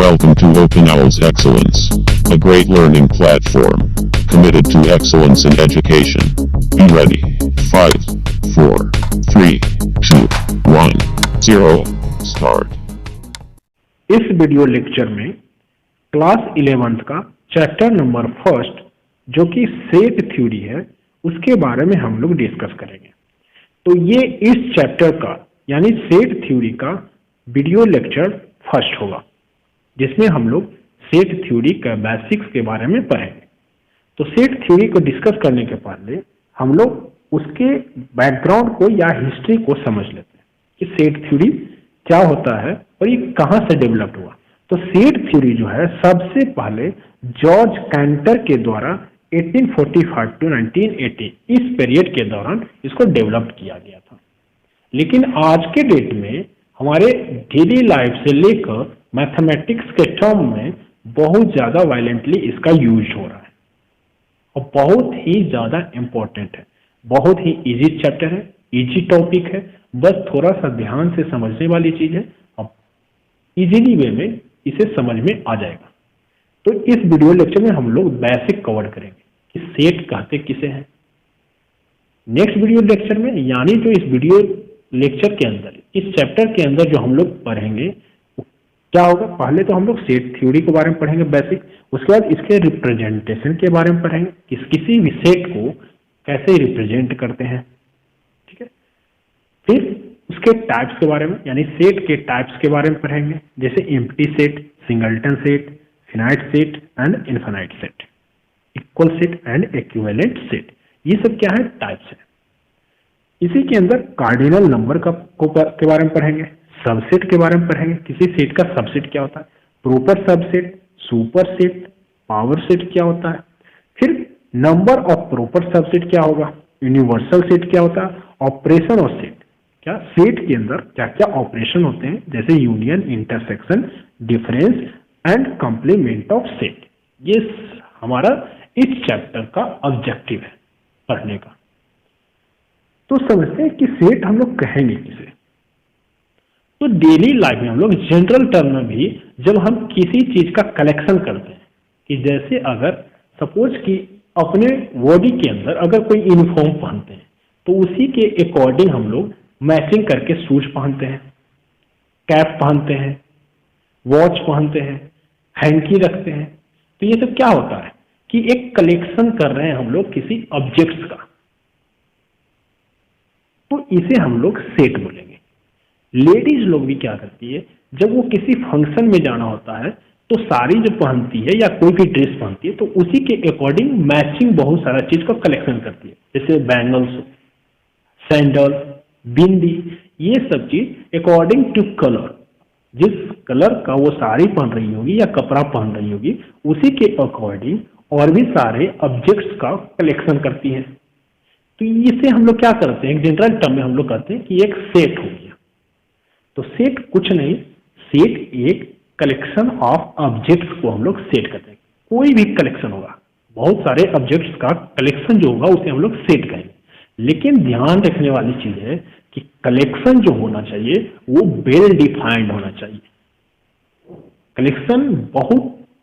Welcome to Open Owls Excellence, a great learning platform committed to excellence in education. Be ready. 5, 4, 3, 2, 1, 0. Start. इस video lecture में class 11th का chapter number first जो कि set theory है उसके बारे में हम लोग डिस्कस करेंगे। तो ये इस चैप्टर का यानी सेट थ्योरी का वीडियो लेक्चर फर्स्ट होगा जिसमें हम लोग सेट थ्योरी का बेसिक्स के बारे में पढ़ेंगे। तो सेट थ्योरी को डिस्कस करने के पहले हम लोग उसके बैकग्राउंड को या हिस्ट्री को समझ लेते हैं कि सेट थ्योरी क्या होता है और ये कहाँ से डेवलप हुआ। तो सेट थ्योरी जो है सबसे पहले जॉर्ज कैंटर के द्वारा 1845 टू 1980 इस पीरियड के दौरान इसको डेवलप किया गया था। लेकिन आज के डेट में हमारे डेली लाइफ से लेकर मैथमेटिक्स के टर्म में बहुत ज़्यादा वायलेंटली इसका यूज हो रहा है और बहुत ही ज़्यादा इम्पोर्टेंट है। बहुत ही इजी चैप्टर है, इजी टॉपिक है, बस थोड़ा सा ध्यान से समझने वाली चीज़ है और इजीली वे में इसे समझ में आ जाएगा। तो इस वीडियो लेक्चर में हम लोग बेसिक कवर करेंगे कि सेट कहते किसे हैं। नेक्स्ट वीडियो लेक्चर में यानी जो इस वीडियो लेक्चर के अंदर इस चैप्टर के अंदर जो हम लोग पढ़ेंगे क्या होगा, पहले तो हम लोग सेट थ्योरी के बारे में पढ़ेंगे बेसिक, उसके बाद इसके रिप्रेजेंटेशन के बारे में पढ़ेंगे कि किसी भी सेट को कैसे रिप्रेजेंट करते हैं, ठीक है। फिर उसके टाइप्स के बारे में यानी सेट के टाइप्स के बारे में पढ़ेंगे जैसे empty set, singleton set, finite set and infinite set, equal set and equivalent set. ये सब क्या है, टाइप्स है। इसी के अंदर कार्डिनल नंबर के बारे में पढ़ेंगे, सबसेट के बारे में पढ़ेंगे, किसी सेट का सबसेट क्या होता है, proper subset, super set, power set क्या होता है, फिर नंबर ऑफ प्रॉपर सबसेट क्या होगा, यूनिवर्सल सेट क्या होता है, ऑपरेशन ऑफ सेट, क्या सेट के अंदर क्या क्या ऑपरेशन होते हैं जैसे union, intersection, difference and complement of set. ये हमारा इस चैप्टर का ऑब्जेक्टिव है पढ़ने का। तो समझते हैं कि सेट हम लोग कहेंगे किसे। तो डेली लाइफ में हम लोग जनरल टर्म में भी जब हम किसी चीज का कलेक्शन करते हैं कि जैसे अगर सपोज कि अपने बॉडी के अंदर अगर कोई यूनिफॉर्म पहनते हैं तो उसी के अकॉर्डिंग हम लोग मैचिंग करके शूज पहनते हैं, कैप पहनते हैं, वॉच पहनते हैं, हैंकी रखते हैं। तो ये सब क्या होता है कि एक कलेक्शन कर रहे हैं हम लोग किसी ऑब्जेक्ट्स का, तो इसे हम लोग सेट बोलेंगे। लेडीज लोग भी क्या करती है, जब वो किसी फंक्शन में जाना होता है तो साड़ी जो पहनती है या कोई भी ड्रेस पहनती है तो उसी के अकॉर्डिंग मैचिंग बहुत सारा चीज का कलेक्शन करती है जैसे बैंगल्स, सैंडल, बिंदी, ये सब चीज अकॉर्डिंग टू कलर, जिस कलर का वो साड़ी पहन रही होगी या कपड़ा पहन रही होगी उसी के अकॉर्डिंग और भी सारे ऑब्जेक्ट्स का कलेक्शन करती है। तो इसे हम लोग क्या करते हैं, एक जनरल टर्म में हम लोग कहते हैं कि एक सेट हो गया। तो सेट कुछ नहीं, सेट एक कलेक्शन ऑफ ऑब्जेक्ट्स को हम लोग सेट करते हैं। कोई भी कलेक्शन होगा, बहुत सारे ऑब्जेक्ट्स का कलेक्शन जो होगा उसे हम लोग सेट कहेंगे। लेकिन ध्यान रखने वाली चीज है कि कलेक्शन जो होना चाहिए वो वेल डिफाइंड होना चाहिए। कलेक्शन बहुत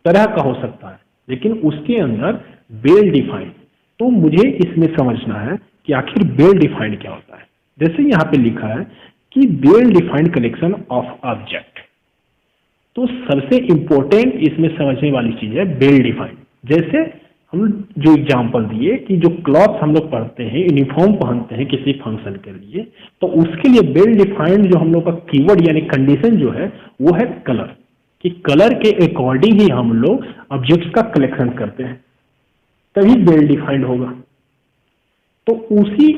तरह का हो सकता है लेकिन उसके अंदर वेल डिफाइंड। तो मुझे इसमें समझना है कि आखिर वेल डिफाइंड क्या होता है। जैसे यहाँ पे लिखा है कि well defined collection of object, तो सबसे इंपॉर्टेंट इसमें समझने वाली चीज है वेल डिफाइंड। जैसे हम जो एग्जांपल दिए कि जो क्लॉथ हम लोग पहनते हैं, यूनिफॉर्म पहनते हैं किसी फंक्शन के लिए, तो उसके लिए वेल डिफाइंड जो हम लोग का कीवर्ड यानी कंडीशन जो है वो है कलर, कि कलर के अकॉर्डिंग ही हम लोग ऑब्जेक्ट्स का कलेक्शन करते हैं, तभी वेल डिफाइंड होगा। तो उसी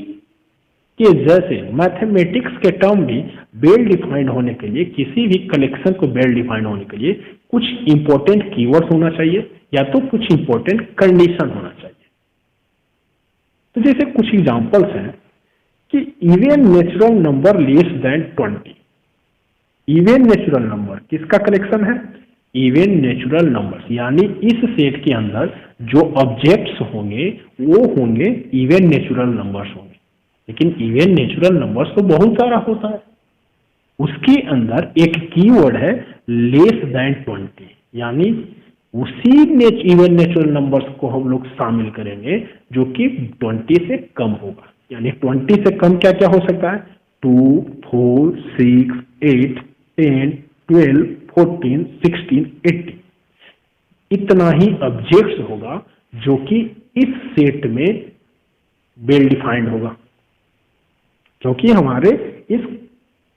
के जैसे मैथमेटिक्स के टर्म भी वेल डिफाइंड होने के लिए, किसी भी कलेक्शन को वेल डिफाइंड होने के लिए कुछ इंपॉर्टेंट कीवर्ड्स होना चाहिए या तो कुछ इंपॉर्टेंट कंडीशन होना चाहिए। तो जैसे कुछ एग्जांपल्स हैं कि even natural number less than 20। Even natural number किसका कलेक्शन है, इवन नेचुरल नंबर्स, यानी इस सेट के अंदर जो ऑब्जेक्ट्स होंगे वो होंगे इवन नेचुरल नंबर्स होंगे। लेकिन इवन नेचुरल नंबर्स तो बहुत सारा होता है, उसके अंदर एक कीवर्ड है लेस देन 20, यानी उसी इवन नेचुरल नंबर्स को हम लोग शामिल करेंगे जो कि 20 से कम होगा। यानी 20 से कम क्या क्या हो सकता है? 2, 4, 6, 8, 10, 12, 14, 16, 18। इतना ही ऑब्जेक्ट्स होगा जो कि इस सेट में वेल डिफाइंड होगा, क्योंकि हमारे इस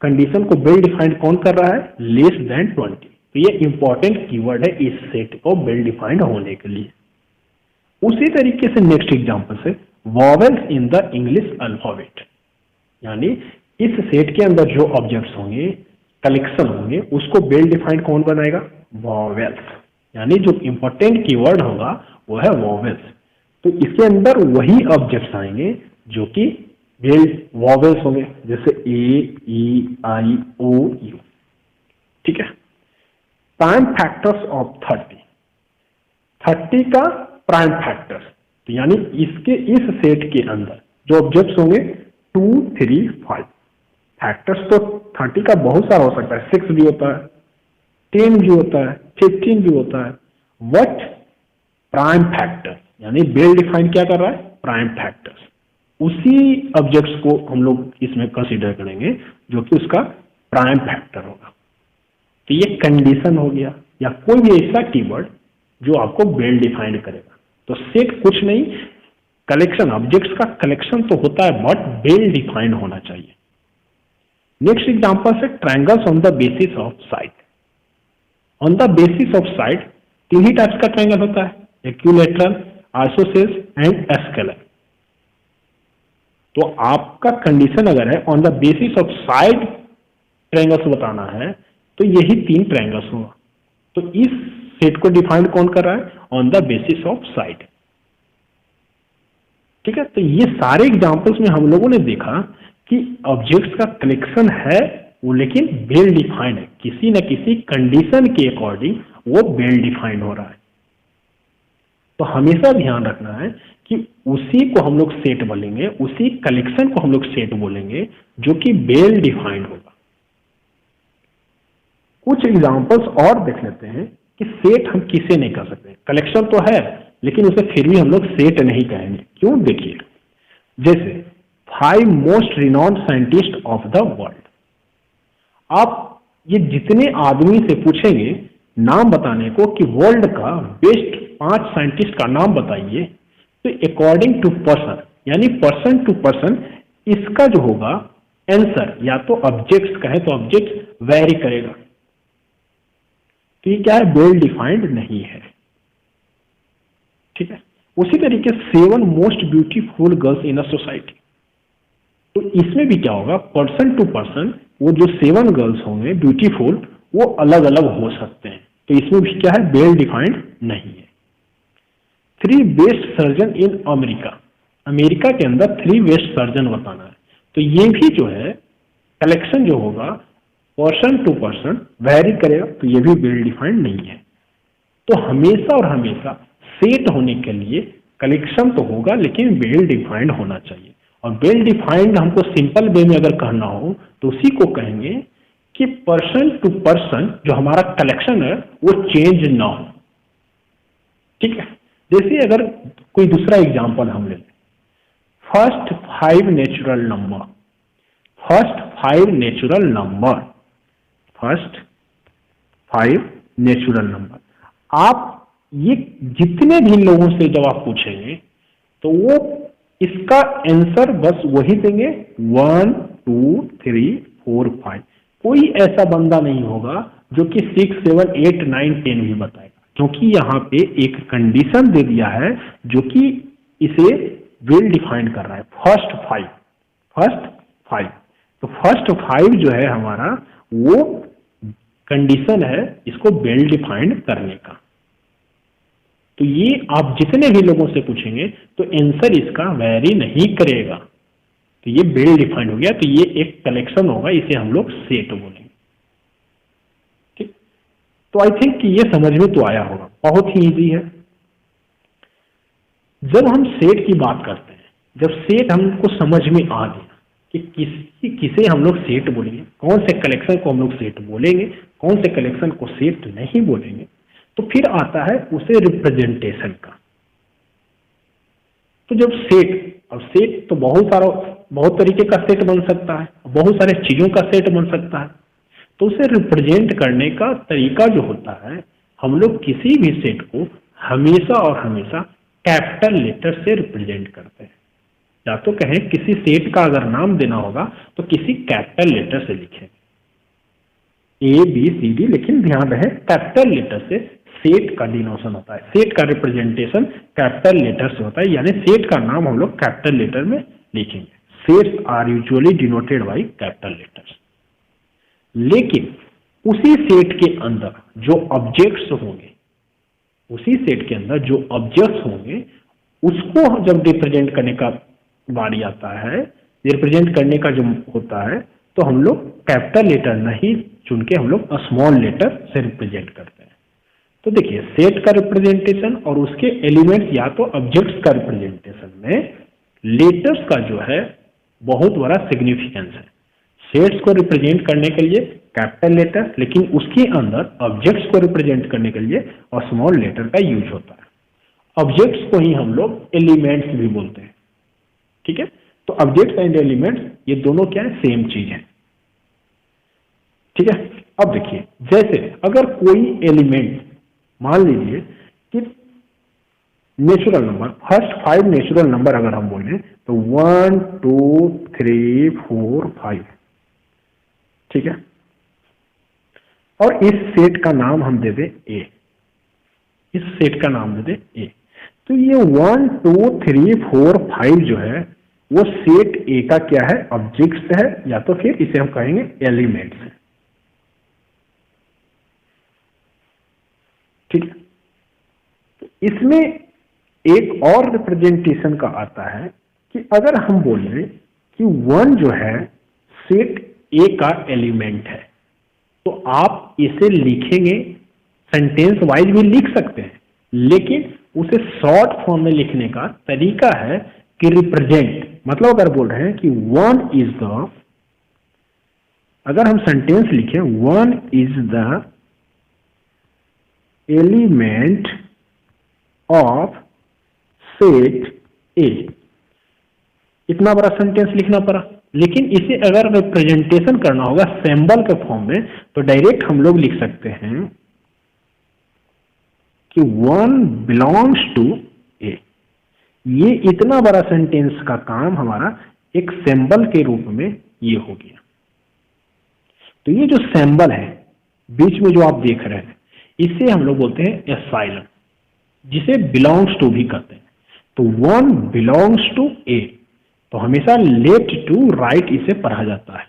कंडीशन को वेल डिफाइंड कौन कर रहा है? Less than 20। तो ये इंपॉर्टेंट कीवर्ड है इस सेट को वेल डिफाइंड होने के लिए। उसी तरीके से नेक्स्ट एग्जांपल से vowels in the English alphabet, यानी इस सेट के अंदर जो ऑब्जेक्ट्स होंगे, कलेक्शन होंगे, उसको वेल डिफाइंड कौन बनाएगा? वॉवेल्स। यानी जो इंपॉर्टेंट कीवर्ड होगा वो है वॉवेल्स। तो इसके अंदर वही ऑब्जेक्ट्स आएंगे जो कि वॉवेल्स होंगे, जैसे ए, ई, आई, ओ, यू। ठीक है। प्राइम फैक्टर्स ऑफ 30 का प्राइम फैक्टर्स, तो यानी इसके इस सेट के अंदर जो ऑब्जेक्ट्स होंगे 2, 3, 5। फैक्टर्स तो 30 का बहुत सारा हो सकता है, 6 भी होता है, 10 भी होता है, 15 भी होता है। व्हाट? प्राइम फैक्टर, यानी वेल डिफाइंड क्या कर रहा है? Prime factors. उसी ऑब्जेक्ट्स को हम लोग इसमें कंसीडर करेंगे जो कि उसका प्राइम फैक्टर होगा। तो ये कंडीशन हो गया, या कोई भी ऐसा कीवर्ड जो आपको वेल डिफाइंड करेगा। तो सेट कुछ नहीं, कलेक्शन, ऑब्जेक्ट्स का कलेक्शन तो होता है, बट वेल डिफाइंड होना चाहिए। नेक्स्ट एग्जांपल से triangles on the basis of side. On the basis of side 3 he types का ट्रायंगल होता है, इक्विलैटरल, आइसोसेल्स एंड एस्केलर। तो आपका कंडीशन अगर है on the basis of side triangles बताना है, तो यही 3 ट्रायंगल्स होगा। तो इस सेट को डिफाइन कौन कर रहा है? On the basis of side. ठीक है। तो ये सारे एग्जांपल्स में हम लोगों ने देखा कि ऑब्जेक्ट्स का कलेक्शन है वो, लेकिन वेल डिफाइंड है, किसी न किसी कंडीशन के अकॉर्डिंग वो वेल डिफाइंड हो रहा है। तो हमेशा ध्यान रखना है कि उसी को हम लोग सेट बोलेंगे, उसी कलेक्शन को हम लोग सेट बोलेंगे जो कि वेल डिफाइंड होगा। कुछ एग्जांपल्स और देख लेते हैं कि सेट हम किसे नहीं कर सकते। कलेक्शन तो है लेकिन उसे फिर भी हम लोग सेट नहीं कहेंगे। क्यों? देखिए, जैसे 5 most renowned scientist of the world. आप ये जितने आदमी से पूछेंगे नाम बताने को कि वर्ल्ड का बेस्ट 5 साइंटिस्ट का नाम बताइए, तो अकॉर्डिंग टू पर्सन, यानी पर्सन टू पर्सन, इसका जो होगा आंसर या तो ऑब्जेक्ट्स का है तो ऑब्जेक्ट वेरी करेगा। तो ये क्या है? वेल डिफाइंड नहीं है। ठीक है। उसी तरीके 7 most beautiful girls in a society, तो इसमें भी क्या होगा? पर्सन टू पर्सन वो जो 7 गर्ल्स होंगे ब्यूटीफुल, वो अलग अलग हो सकते हैं। तो इसमें भी क्या है? वेल डिफाइंड नहीं है। 3 best surgeon in America, America के अंदर 3 बेस्ट सर्जन बताना है। तो ये भी जो है कलेक्शन जो होगा पर्सन टू पर्सन वेरी करेगा, तो ये भी वेल डिफाइंड नहीं है। तो हमेशा और हमेशा सेट होने के लिए कलेक्शन तो होगा लेकिन वेल डिफाइंड होना चाहिए। और वेल डिफाइंड हमको सिंपल वे में अगर कहना हो तो उसी को कहेंगे कि पर्सन टू पर्सन जो हमारा कलेक्शन है वो चेंज ना हो। ठीक है। जैसे अगर कोई दूसरा एग्जांपल हम ले लें, first 5 natural number, first 5 natural number, first 5 natural number. आप ये जितने भी लोगों से जब आप पूछेंगे तो वो इसका आंसर बस वही देंगे 1, 2, 3, 4, 5। कोई ऐसा बंदा नहीं होगा जो कि 6, 7, 8, 9, 10 भी बताएगा, क्योंकि यहाँ पे एक कंडीशन दे दिया है जो कि इसे वेल डिफाइन कर रहा है। First 5, first 5। तो फर्स्ट 5 जो है हमारा वो कंडीशन है इसको वेल डिफाइंड करने का। तो ये आप जितने भी लोगों से पूछेंगे तो आंसर इसका वेरी नहीं करेगा, तो ये वेल डिफाइंड हो गया। तो ये एक कलेक्शन होगा, इसे हम लोग सेट बोलेंगे। ठीक। तो आई थिंक कि ये समझ में तो आया होगा, बहुत ही इजी है। जब हम सेट की बात करते हैं, जब सेट हमको समझ में आ गया कि किसे हम लोग सेट बोलेंगे, कौन से कलेक्शन को हम लोग सेट बोलेंगे, कौन से कलेक्शन को सेट नहीं बोलेंगे, तो फिर आता है उसे रिप्रेजेंटेशन का। तो जब सेट, अब सेट तो बहुत तरीके का सेट बन सकता है, बहुत सारे चीजों का सेट बन सकता है। तो उसे रिप्रेजेंट करने का तरीका जो होता है, हम लोग किसी भी सेट को हमेशा और हमेशा कैपिटल लेटर से रिप्रेजेंट करते हैं। या तो कहें किसी सेट का अगर नाम देना होगा तो किसी कैपिटल लेटर से लिखें, ABCD, लेकिन ध्यान रहे कैपिटल लेटर से सेट का डिनोशन होता है, सेट का रिप्रेजेंटेशन कैपिटल लेटर से होता है, यानी सेट का नाम हम लोग कैपिटल लेटर में लिखेंगे। Sets are usually denoted by capital letters. लेकिन उसी सेट के अंदर जो ऑब्जेक्ट्स होंगे, उसी सेट के अंदर जो ऑब्जेक्ट्स होंगे, उसको जब रिप्रेजेंट करने का बारी आता है, रिप्रेजेंट करने का जो होता है, तो हम लोग कैपिटल लेटर नहीं चुन के हम लोग स्मॉल लेटर से रिप्रेजेंट करते हैं। तो देखिए, सेट का रिप्रेजेंटेशन और उसके एलिमेंट्स या तो ऑब्जेक्ट्स का रिप्रेजेंटेशन में लेटर्स का जो है बहुत बड़ा सिग्निफिकेंस है। सेट्स को रिप्रेजेंट करने के लिए कैपिटल लेटर, लेकिन उसके अंदर ऑब्जेक्ट्स को रिप्रेजेंट करने के लिए स्मॉल लेटर का यूज होता है। ऑब्जेक्ट्स को ही हम लोग एलिमेंट्स भी बोलते हैं, ठीक है। तो ऑब्जेक्ट्स एंड एलिमेंट्स ये दोनों क्या है, सेम चीज है, ठीक है। अब देखिए, जैसे अगर कोई एलिमेंट, मान लीजिए कि natural number, first 5 natural number अगर हम बोलें तो 1 2 3 4 5, ठीक है। और इस सेट का नाम हम दे दें A, इस सेट का नाम दे दें A। तो ये 1 2 3 4 5 जो है वो सेट A का क्या है, ऑब्जेक्ट्स है, या तो फिर इसे हम कहेंगे एलिमेंट्स है, ठीक है। तो इसमें एक और रिप्रेजेंटेशन का आता है कि अगर हम बोलें कि 1 जो है सेट A का एलिमेंट है, तो आप इसे लिखेंगे, सेंटेंस वाइज भी लिख सकते हैं, लेकिन उसे शॉर्ट फॉर्म में लिखने का तरीका है कि रिप्रेजेंट, मतलब अगर बोल रहे हैं कि 1 इज द, अगर हम सेंटेंस लिखें 1 is the element of set A, इतना बड़ा सेंटेंस लिखना पड़ा। लेकिन इसे अगर रिप्रेजेंटेशन करना होगा सिंबल के फॉर्म में, तो डायरेक्ट हम लोग लिख सकते हैं कि 1 बिलोंग्स टू A। ये इतना बड़ा सेंटेंस का काम हमारा एक सिंबल के रूप में ये हो गया। तो ये जो सिंबल है बीच में जो आप देख रहे हैं, इसे हम लोग बोलते हैं एप्सिलॉन, जिसे बिलोंग्स टू भी कहते हैं। तो 1 बिलोंग्स टू A, तो हमेशा लेफ्ट टू राइट इसे पढ़ा जाता है,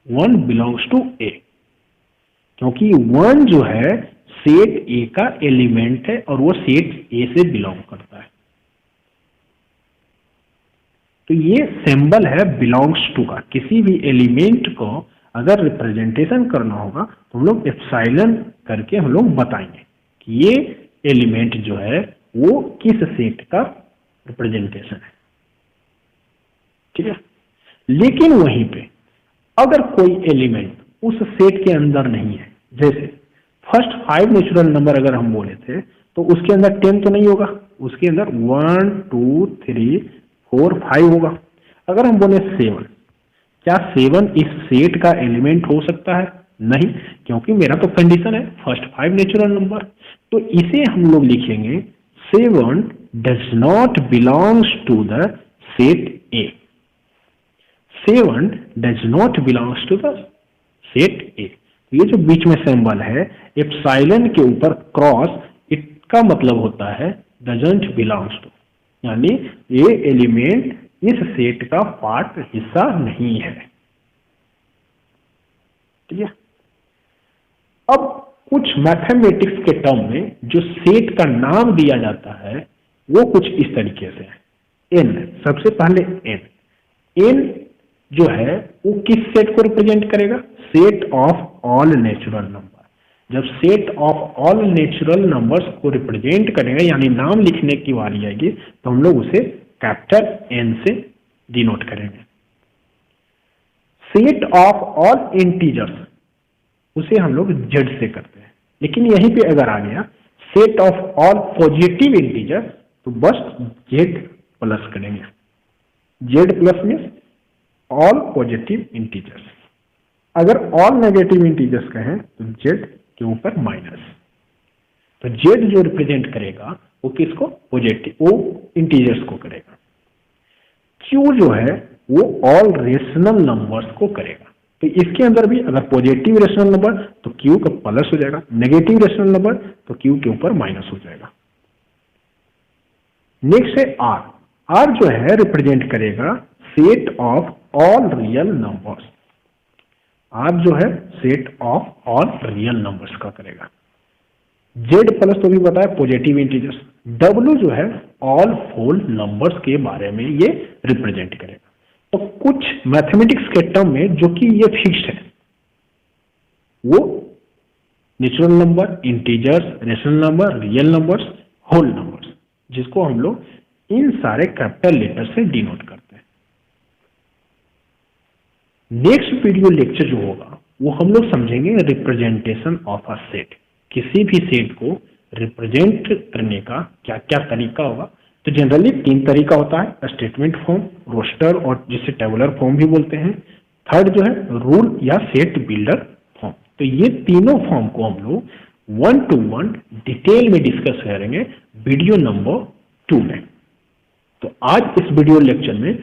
1 बिलोंग्स टू A, क्योंकि 1 जो है सेट A का एलिमेंट है और वो सेट A से बिलोंग करता है। तो ये सिंबल है बिलोंग्स टू का। किसी भी एलिमेंट को अगर रिप्रेजेंटेशन करना होगा तो हम लोग एप्सिलॉन करके हम लोग बताएंगे कि ये एलिमेंट जो है वो किस सेट का रिप्रेजेंटेशन है, ठीक है। लेकिन वहीं पे अगर कोई एलिमेंट उस सेट के अंदर नहीं है, जैसे फर्स्ट 5 नेचुरल नंबर अगर हम बोले थे तो उसके अंदर 10 तो नहीं होगा, उसके अंदर 1 2 3 4 5 होगा। अगर हम बोले 7, क्या 7 इस सेट का एलिमेंट हो सकता है? नहीं, क्योंकि मेरा तो कंडीशन है फर्स्ट 5 नेचुरल नंबर। तो इसे हम लोग लिखेंगे 7 does not belongs to the set A। 7 does not belongs to the set A। ये जो बीच में सिंबल है एप्सिलॉन के ऊपर क्रॉस, इसका मतलब होता है डजंट बिलोंग्स टू, यानी ये एलिमेंट इस सेट का पार्ट हिस्सा नहीं है, ठीक है। अब कुछ मैथमेटिक्स के टर्म में जो सेट का नाम दिया जाता है वो कुछ इस तरीके से है। n, सबसे पहले n जो है वो किस सेट को रिप्रेजेंट करेगा? Set of all natural number. जब set of all natural numbers को रिप्रेजेंट करेगा यानी नाम लिखने की बारी आएगी तो हम लोग उसे कैपिटल N से डिनोट करेंगे। सेट ऑफ ऑल इंटीजर्स, उसे हम लोग जेड से करते हैं। लेकिन यहीं पे अगर आ गया set of all positive integer, तो बस जेड प्लस करेंगे। Z plus means all positive integers. अगर ऑल नेगेटिव इंटीजर्स कहें तो जेड के ऊपर माइनस। तो जेड जो रिप्रेजेंट करेगा वो किसको? पॉजिटिव, वो इंटीजर्स को करेगा। क्यू जो है वो ऑल रेशनल नंबर्स को करेगा। तो इसके अंदर भी अगर पॉजिटिव रेशनल नंबर तो क्यू का प्लस हो जाएगा, नेगेटिव रेशनल नंबर तो क्यू के ऊपर माइनस हो जाएगा। नेक्स्ट है आर। आर जो है रिप्रेजेंट करेगा set of all real numbers. R जो है set of all real numbers का करेगा। जेड प्लस तो भी बताया पॉजिटिव इंटीजर्स। डब्ल्यू जो है ऑल होल नंबर्स के बारे में ये रिप्रेजेंट करेगा। तो कुछ मैथमेटिक्स के टर्म में जो कि ये फिक्स्ड है, वो natural number, integers, rational number, real numbers, whole numbers, जिसको हम लोग इन सारे कैपिटल लेटर से डिनोट करते हैं। नेक्स्ट वीडियो लेक्चर जो होगा वो हम लोग समझेंगे रिप्रेजेंटेशन ऑफ अ सेट। किसी भी सेट को रिप्रेजेंट करने का क्या क्या तरीका होगा? तो जनरली 3 तरीका होता है, स्टेटमेंट फॉर्म, रोस्टर और जिसे टेबुलर फॉर्म भी बोलते हैं। थर्ड जो है रूल या सेट बिल्डर फॉर्म। तो ये तीनों फॉर्म को हम लोग 1 to 1 डिटेल में डिस्कस करेंगे वीडियो नंबर 2 में। तो आज इस वीडियो लेक्चर में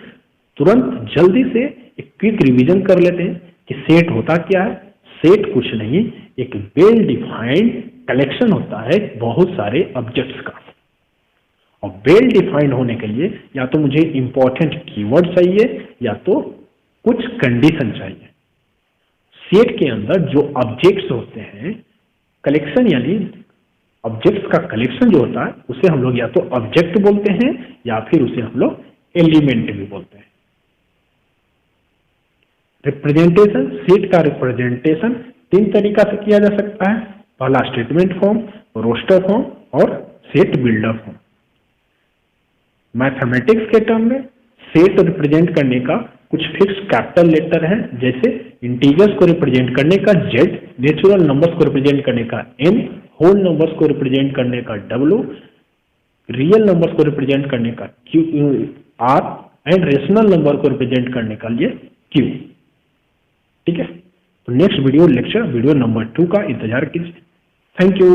तुरंत जल्दी से एक क्विक रिवीजन कर लेते हैं कि सेट होता क्या है। सेट कुछ नहीं, एक वेल डिफाइंड कलेक्शन होता है बहुत सारे ऑब्जेक्ट्स का। और वेल डिफाइंड होने के लिए या तो मुझे इंपॉर्टेंट कीवर्ड चाहिए या तो कुछ कंडीशन चाहिए। सेट के अंदर जो ऑब्जेक्ट्स होते हैं, कलेक्शन यानी ऑब्जेक्ट्स का कलेक्शन जो होता है उसे हम लोग या तो ऑब्जेक्ट बोलते हैं या फिर उसे हम लोग एलिमेंट भी बोलते हैं। रिप्रेजेंटेशन, सेट का रिप्रेजेंटेशन 3 तरीका से किया जा सकता है। पहला स्टेटमेंट फॉर्म, रोस्टर फॉर्म और सेट बिल्डर फॉर्म। मैथमेटिक्स के टर्म में सेट रिप्रेजेंट करने का कुछ फिक्स कैपिटल लेटर है, जैसे इंटीजर्स को रिप्रेजेंट करने का जेड, नेचुरल नंबर्स को रिप्रेजेंट करने का एन, होल नंबर्स को रिप्रेजेंट करने का डब्ल्यू, रियल नंबर्स को रिप्रेजेंट करने का Q R and rational number को रिप्रेजेंट करने का लिए क्यू। ठीक है, तो next video lecture video number 2 का इंतजार कीजिए। Thank you.